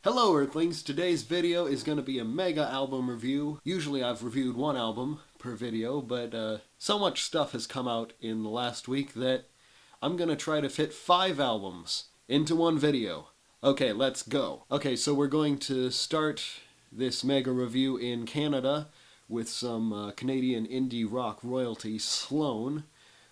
Hello Earthlings, today's video is going to be a mega album review. Usually I've reviewed one album per video, but so much stuff has come out in the last week that I'm going to try to fit 5 albums into one video. Okay, let's go. Okay, so we're going to start this mega review in Canada with some Canadian indie rock royalty, Sloan,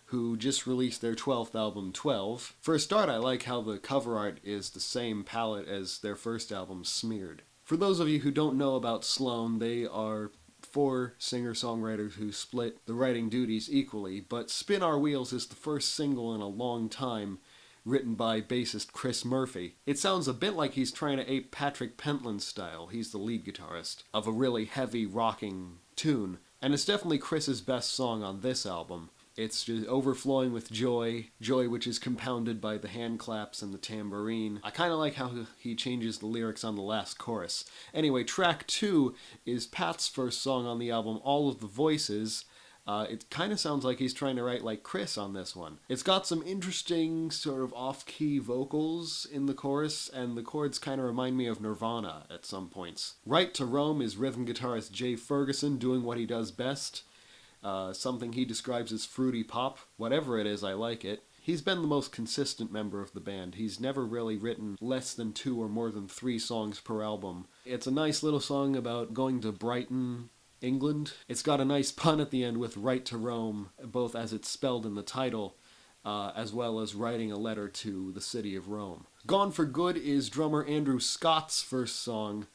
who just released their 12th album, 12. For a start, I like how the cover art is the same palette as their first album, Smeared. For those of you who don't know about Sloan, they are 4 singer-songwriters who split the writing duties equally, but Spin Our Wheels is the first single in a long time written by bassist Chris Murphy. It sounds a bit like he's trying to ape Patrick Pentland's style, he's the lead guitarist, of a really heavy rocking tune, and it's definitely Chris's best song on this album. It's just overflowing with joy which is compounded by the hand claps and the tambourine. I kind of like how he changes the lyrics on the last chorus. Anyway, track 2 is Pat's first song on the album, All of the Voices. It kind of sounds like he's trying to write like Chris on this one. It's got some interesting sort of off-key vocals in the chorus, and the chords kind of remind me of Nirvana at some points. Right to Rome is rhythm guitarist Jay Ferguson doing what he does best. Something he describes as fruity pop. Whatever it is, I like it. He's been the most consistent member of the band. He's never really written less than 2 or more than 3 songs per album. It's a nice little song about going to Brighton, England. It's got a nice pun at the end with Right to Rome, both as it's spelled in the title, as well as writing a letter to the city of Rome. Gone for Good is drummer Andrew Scott's first song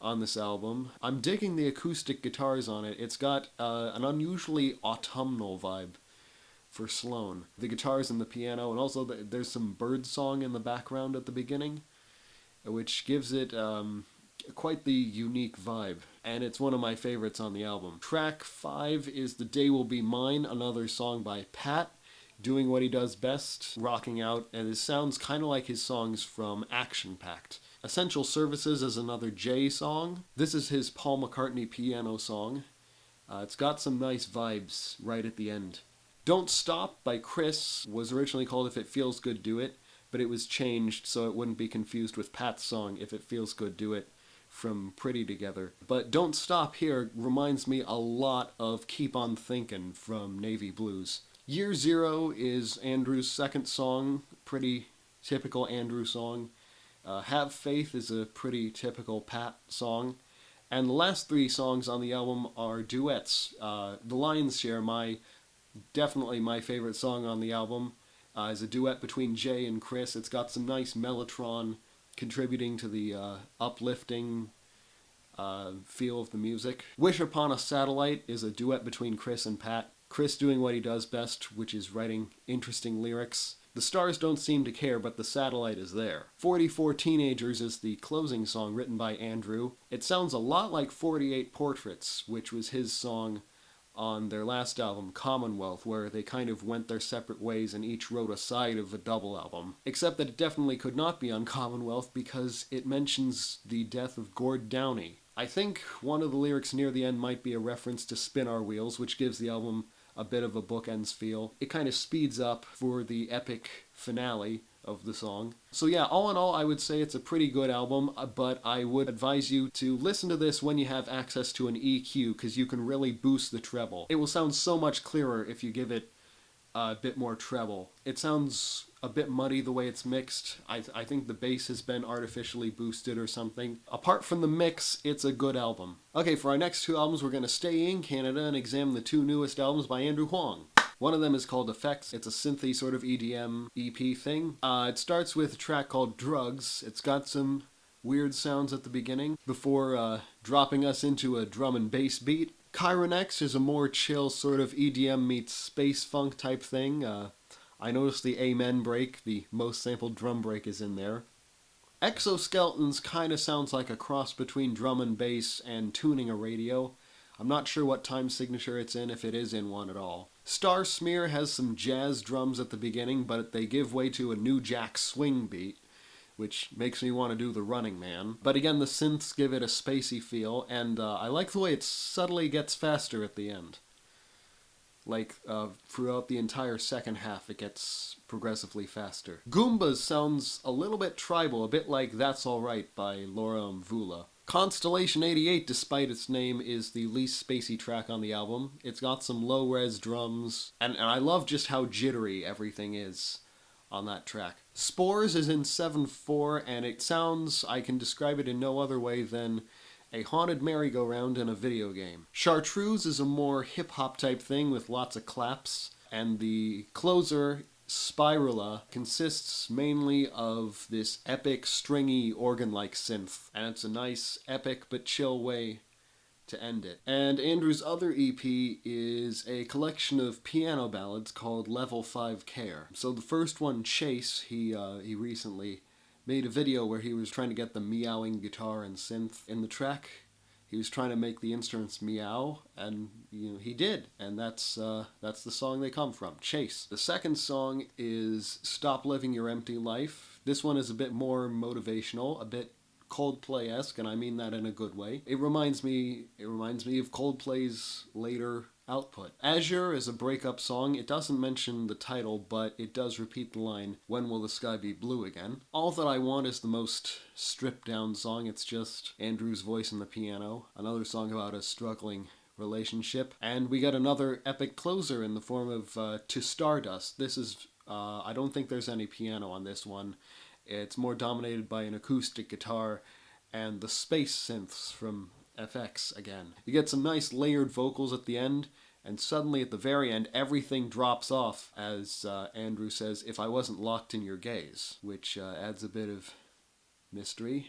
on this album. I'm digging the acoustic guitars on it. It's got an unusually autumnal vibe for Sloan. The guitars and the piano, and also there's some bird song in the background at the beginning, which gives it quite the unique vibe, and it's one of my favorites on the album. Track 5 is The Day Will Be Mine, another song by Pat, doing what he does best, rocking out, and it sounds kind of like his songs from Action Pact. Essential Services is another Jay song. This is his Paul McCartney piano song. It's got some nice vibes right at the end. Don't Stop by Chris was originally called If It Feels Good, Do It, but it was changed so it wouldn't be confused with Pat's song If It Feels Good, Do It from Pretty Together. But Don't Stop here reminds me a lot of Keep On Thinkin' from Navy Blues. Year Zero is Andrew's second song, pretty typical Andrew song. Have Faith is a pretty typical Pat song. And the last 3 songs on the album are duets. The Lion's Share, definitely my favorite song on the album, is a duet between Jay and Chris. It's got some nice mellotron contributing to the uplifting feel of the music. Wish Upon a Satellite is a duet between Chris and Pat. Chris doing what he does best, which is writing interesting lyrics. The Stars Don't Seem to Care, but the satellite is there. 44 Teenagers is the closing song written by Andrew. It sounds a lot like 48 Portraits, which was his song on their last album, Commonwealth, where they kind of went their separate ways and each wrote a side of a double album. Except that it definitely could not be on Commonwealth because it mentions the death of Gord Downie. I think one of the lyrics near the end might be a reference to Spin Our Wheels, which gives the album a bit of a bookends feel. It kind of speeds up for the epic finale of the song. So yeah, all in all, I would say it's a pretty good album, but I would advise you to listen to this when you have access to an EQ, because you can really boost the treble. It will sound so much clearer if you give it a bit more treble. It sounds a bit muddy the way it's mixed. I think the bass has been artificially boosted or something. Apart from the mix, it's a good album. Okay, for our next 2 albums, we're going to stay in Canada and examine the 2 newest albums by Andrew Huang. One of them is called Effects. It's a synthy sort of EDM EP thing. It starts with a track called Drugs. It's got some weird sounds at the beginning before dropping us into a drum and bass beat. Chiron X is a more chill sort of EDM meets space funk type thing. I noticed the Amen break, the most sampled drum break, is in there. Exoskeletons kind of sounds like a cross between drum and bass and tuning a radio. I'm not sure what time signature it's in, if it is in one at all. Star Smear has some jazz drums at the beginning, but they give way to a New Jack Swing beat, which makes me want to do the Running Man. But again, the synths give it a spacey feel, and I like the way it subtly gets faster at the end. throughout the entire second half, it gets progressively faster. Goombas sounds a little bit tribal, a bit like That's Alright by Laura Mvula. Constellation 88, despite its name, is the least spacey track on the album. It's got some low-res drums, and I love just how jittery everything is on that track. Spores is in 7/4, and it sounds, I can describe it in no other way than a haunted merry-go-round in a video game. Chartreuse is a more hip-hop type thing with lots of claps, and the closer, Spirala, consists mainly of this epic, stringy, organ-like synth, and it's a nice, epic but chill way to end it. And Andrew's other EP is a collection of piano ballads called Level 5 Care. So the first one, Chase, he recently made a video where he was trying to get the meowing guitar and synth in the track. He was trying to make the instruments meow, and he did, and that's the song they come from, Chase. The second song is Stop Living Your Empty Life. This one is a bit more motivational, a bit Coldplay-esque, and I mean that in a good way. It reminds me of Coldplay's later output. Azure is a breakup song. It doesn't mention the title, but it does repeat the line, "When will the sky be blue again?" All That I Want is the most stripped down song. It's just Andrew's voice and the piano. Another song about a struggling relationship. And we got another epic closer in the form of To Stardust. This is, I don't think there's any piano on this one. It's more dominated by an acoustic guitar and the space synths from FX again. You get some nice layered vocals at the end, and suddenly at the very end everything drops off as Andrew says, "If I wasn't locked in your gaze," which adds a bit of mystery.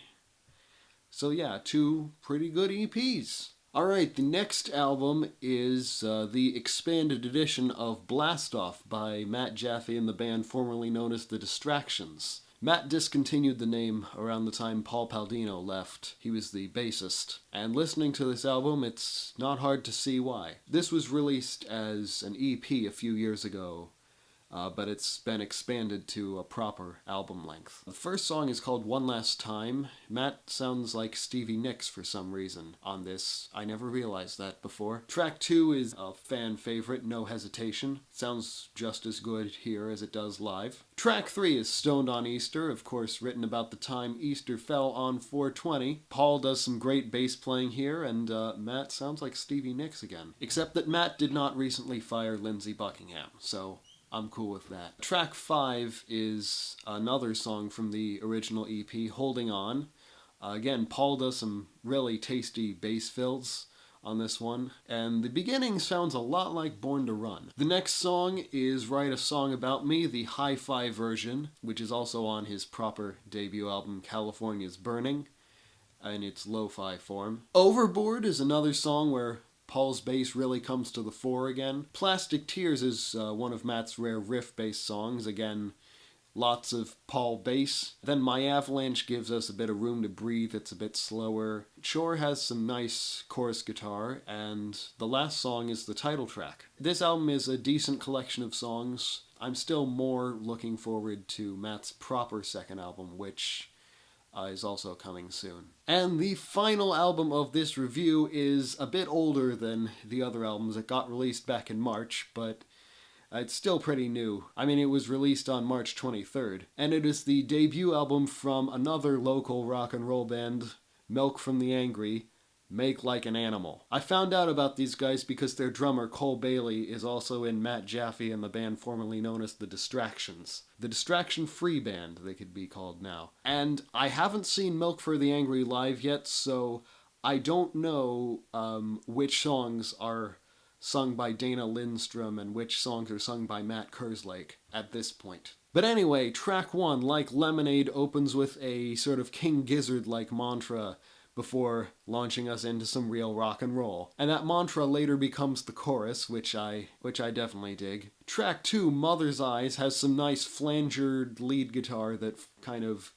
So yeah, 2 pretty good EPs. Alright, the next album is the expanded edition of Blast Off by Matt Jaffe and the band formerly known as The Distractions. Matt discontinued the name around the time Paul Palladino left. He was the bassist. And listening to this album, it's not hard to see why. This was released as an EP a few years ago, but it's been expanded to a proper album length. The first song is called One Last Time. Matt sounds like Stevie Nicks for some reason on this. I never realized that before. Track 2 is a fan favorite, No Hesitation. Sounds just as good here as it does live. Track 3 is Stoned on Easter, of course written about the time Easter fell on 4/20. Paul does some great bass playing here, and Matt sounds like Stevie Nicks again. Except that Matt did not recently fire Lindsey Buckingham, so I'm cool with that. Track 5 is another song from the original EP, Holding On. Again, Paul does some really tasty bass fills on this one, and the beginning sounds a lot like Born to Run. The next song is Write a Song About Me, the hi-fi version, which is also on his proper debut album, California's Burning, in its lo-fi form. Overboard is another song where Paul's bass really comes to the fore again. Plastic Tears is one of Matt's rare riff-based songs. Again, lots of Paul bass. Then My Avalanche gives us a bit of room to breathe. It's a bit slower. Shore has some nice chorus guitar, and the last song is the title track. This album is a decent collection of songs. I'm still more looking forward to Matt's proper second album, which is also coming soon. And the final album of this review is a bit older than the other albums. It got released back in March, but it's still pretty new. I mean, it was released on March 23rd. And it is the debut album from another local rock and roll band, Milk from the Angry, Make Like an Animal. I found out about these guys because their drummer, Cole Bailey, is also in Matt Jaffe and the band formerly known as The Distractions. The Distraction Free Band, they could be called now. And I haven't seen Milk for the Angry live yet, so I don't know which songs are sung by Dana Lindstrom and which songs are sung by Matt Kerslake at this point. But anyway, track 1, Like Lemonade, opens with a sort of King Gizzard-like mantra before launching us into some real rock and roll. And that mantra later becomes the chorus, which I definitely dig. Track 2, Mother's Eyes, has some nice flangered lead guitar that kind of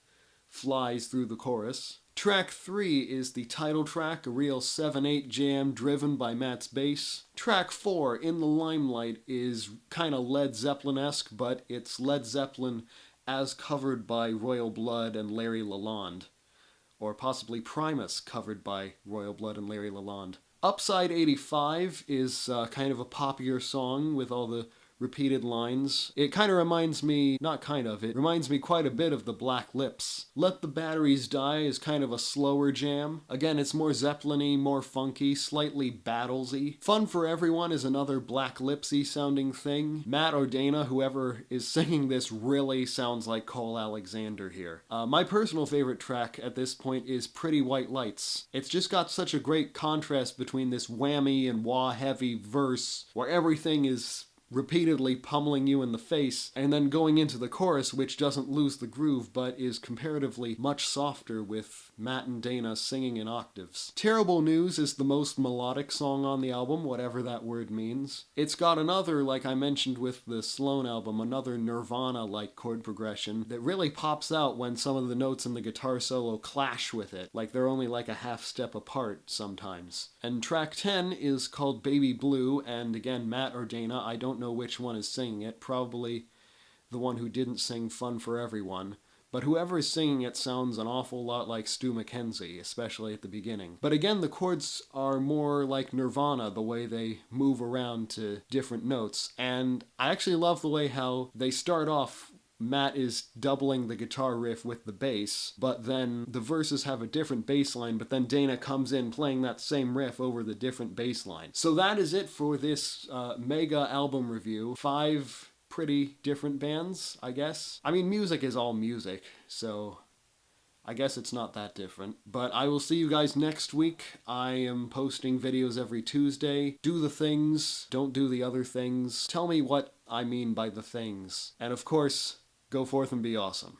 flies through the chorus. Track 3 is the title track, a real 7/8 jam driven by Matt's bass. Track 4, In the Limelight, is kind of Led Zeppelin-esque, but it's Led Zeppelin as covered by Royal Blood and Larry Lalonde. Or possibly Primus covered by Royal Blood and Larry Lalonde. Upside 85 is kind of a poppier song with all the repeated lines. It kind of reminds me, not kind of, it reminds me quite a bit of the Black Lips. Let the Batteries Die is kind of a slower jam. Again, it's more Zeppelin-y, more funky, slightly Battlesy. Fun for Everyone is another Black Lipsy sounding thing. Matt or Dana, whoever is singing this, really sounds like Cole Alexander here. My personal favorite track at this point is Pretty White Lights. It's just got such a great contrast between this whammy and wah-heavy verse where everything is repeatedly pummeling you in the face, and then going into the chorus, which doesn't lose the groove, but is comparatively much softer with Matt and Dana singing in octaves. Terrible News is the most melodic song on the album, whatever that word means. It's got another, like I mentioned with the Sloan album, another Nirvana-like chord progression that really pops out when some of the notes in the guitar solo clash with it, like they're only like a half step apart sometimes. And track 10 is called Baby Blue, and again, Matt or Dana, I don't know which one is singing it, probably the one who didn't sing Fun for Everyone, but whoever is singing it sounds an awful lot like Stu McKenzie, especially at the beginning. But again, the chords are more like Nirvana, the way they move around to different notes, and I actually love the way how they start off. Matt is doubling the guitar riff with the bass, but then the verses have a different bass line, but then Dana comes in playing that same riff over the different bass line. So that is it for this mega album review. 5 pretty different bands, I guess. I mean, music is all music, so I guess it's not that different. But I will see you guys next week. I am posting videos every Tuesday. Do the things, don't do the other things. Tell me what I mean by the things. And of course, go forth and be awesome.